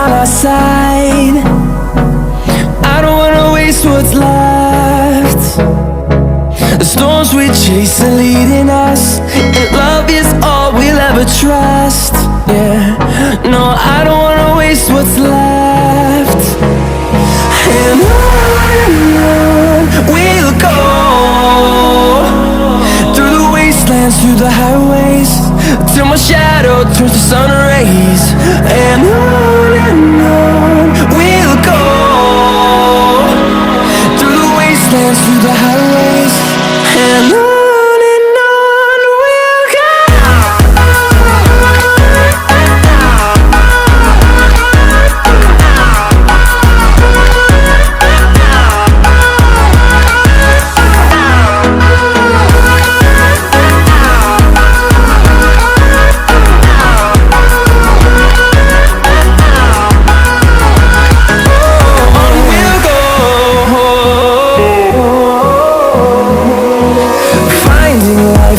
on our side. I don't wanna waste what's left. The storms we chase are leading us, and love is all we'll ever trust. Yeah, no, I don't wanna waste what's left. And on we'll go, through the wastelands, through the highways, till my shadow turns to sun rays. And on we'll go, through the wastelands, through the highways, and on we'll go.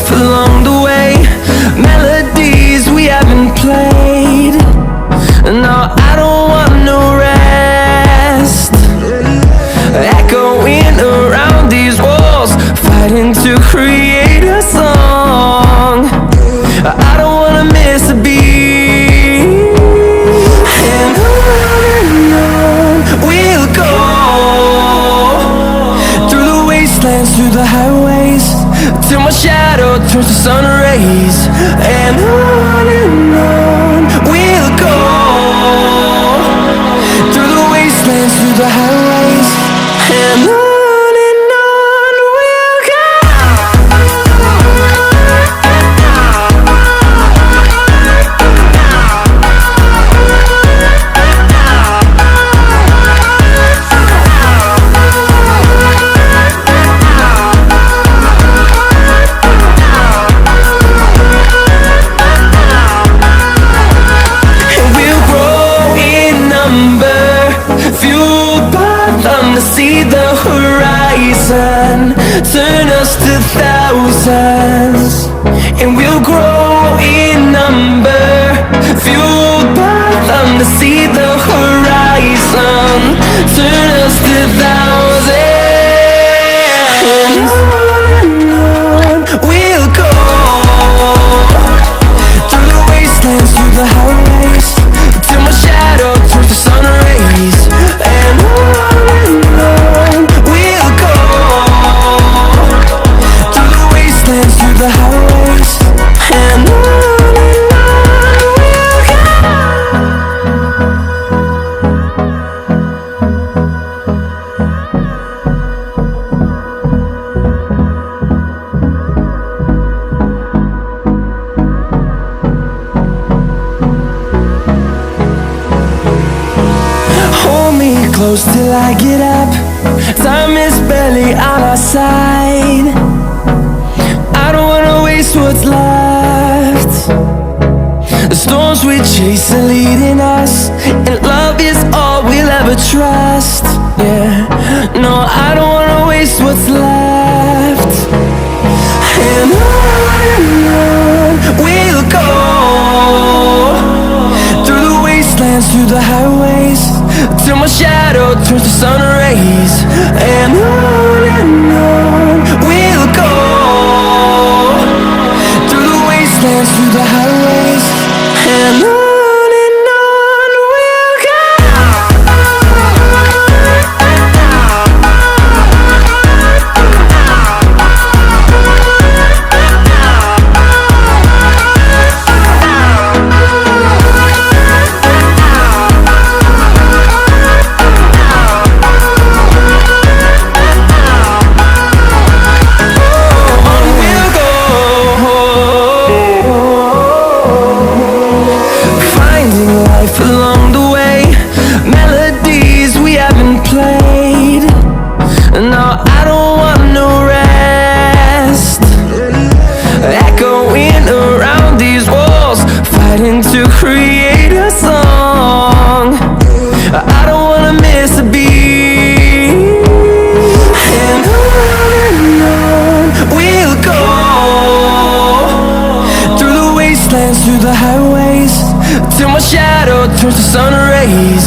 Along the way, melodies we haven't played. No, I don't want no rest. Echoing around these walls, fighting to create a song. I don't wanna miss a beat. And on we'll go, through the wastelands, through the highways, till my shadow turns to sun rays. And on we'll go, through the wastelands, through the highways, and on we'll go. To see the horizon, turn us to thousands, and we'll grow in number, fueled by them. To see the horizon, turn us to thousands, and on we'll go, through the wastelands, through the highways, till my shadow turns to sun rays. And on we'll go, through the wastelands, through the highways, and on we'll close till I get up. Time is barely on our side. I don't wanna waste what's left. The storms we chase are leading us, and love is all we'll ever trust. Yeah, no, I don't wanna waste what's left. And on we'll go, through the wastelands, through the highways, till my shadow turns to sun rays. And on we'll go, through the wastelands, through the highways, and on we'll go. Along the way, melodies we haven't played. No, I don't want no rest. Echoing around these walls, fighting to create a song. I don't wanna miss a beat. And on we'll go, through the wastelands, through the highways, till my shadow turns to sun rays.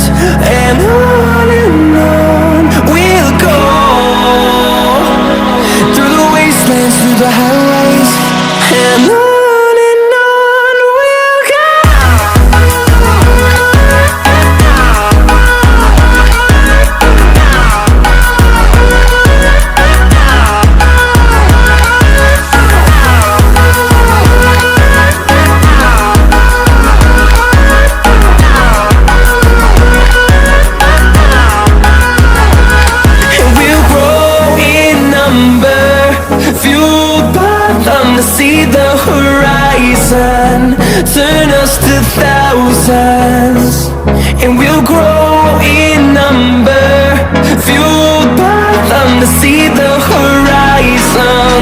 we'll grow in number, fueled by them to see the horizon,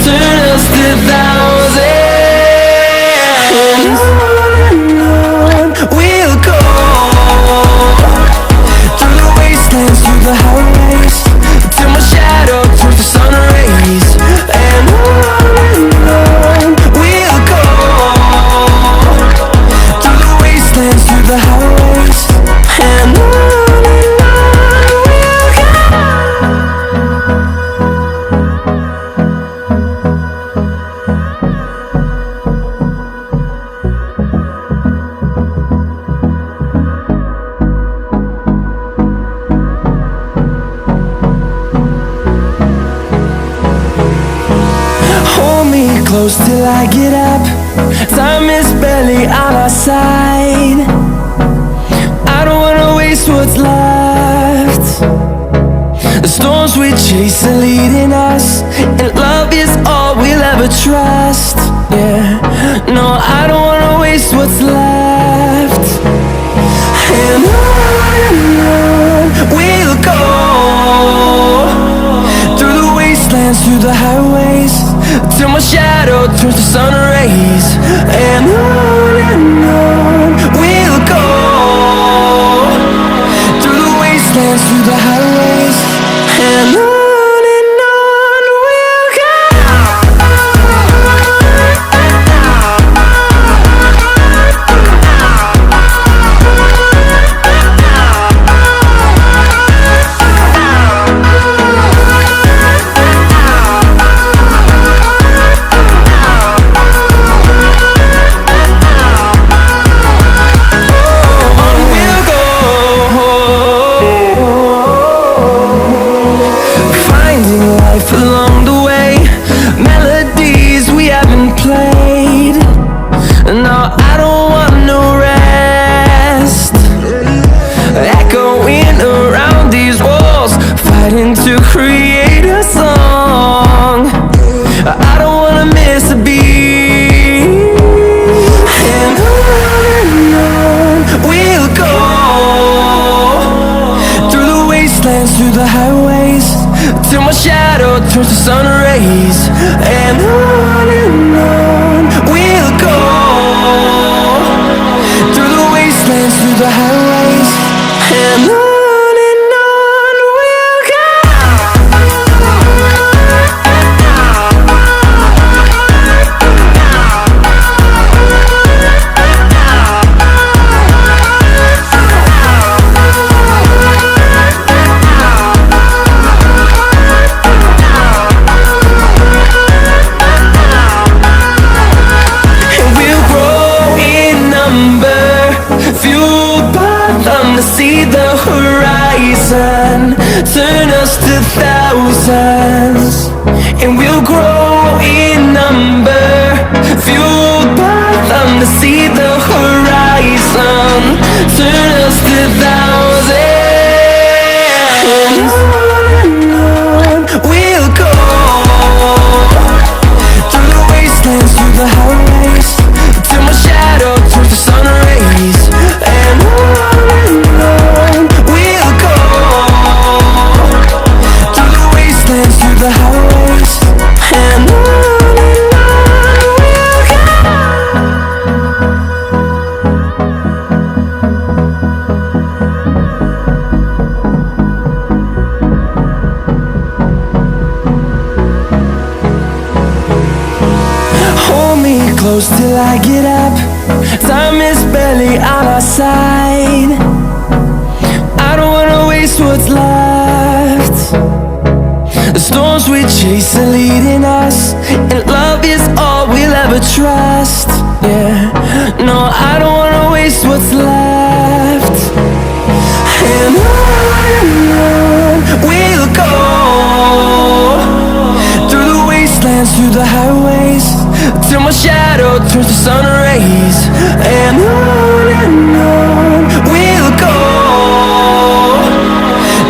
turn us to thousands. And on we'll go, through the wastelands, through the highways, till my shadow turns to sun rays. And on we'll go, through the wastelands, through the highways, and on we'll go. Hold me close till I get up. Time is barely on our side. I don't wanna waste what's left. The storms we chase are leading us, and love is all we'll ever trust. Yeah, no, I don't wanna waste what's left. And on we'll go, through the wastelands, through the highways, till my shadow turns to sun rays. And on we'll go, through the wastelands, through the highways, and on we'll go. Along the way, melodies we haven't played. No, I don't want no rest. Echoing around these walls, fighting to create a song. I don't wanna miss a beat. And on we'll go, through the wastelands, through the highways, till my shadow turns to sun rays. And on we'll go, through the wastelands, through the highways, and on we'll go. To see the horizon, turn us to thousands, and we'll grow in number, fueled by them to see the horizon, turn us to thousands. And on we'll go, through the wastelands, through the highways, till my shadow turns to sun rays. And on we'll go, through the wastelands, through the highways, and on we'll go. Hold me close till I get up. Time is barely on our side. I don't wanna waste what's left. The storms we chase are leading us, and love is all we'll ever trust. Yeah, no, I don't wanna waste what's left. And on we'll go, through the wastelands, through the highways, till my shadow turns to sun rays. And on we'll go,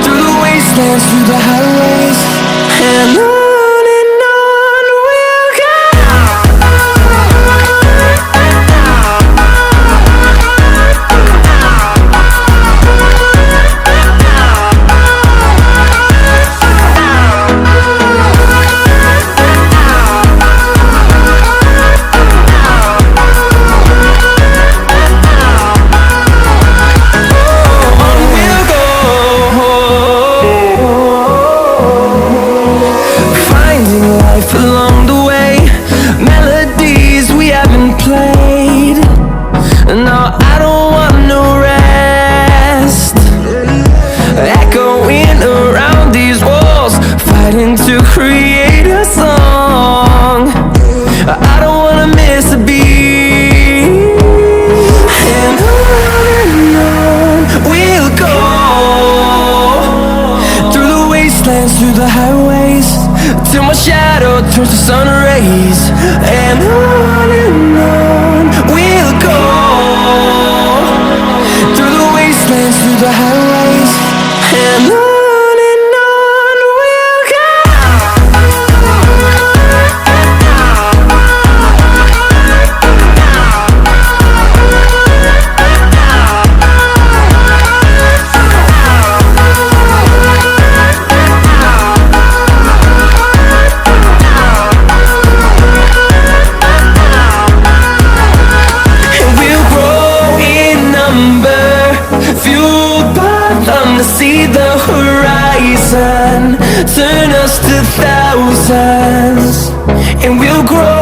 through the wastelands, through the highways, and on we'll go. towards the sun rays, and on we'll go, through the wastelands, through the highways, and on we'll go. See the horizon turn us to thousands, and we'll grow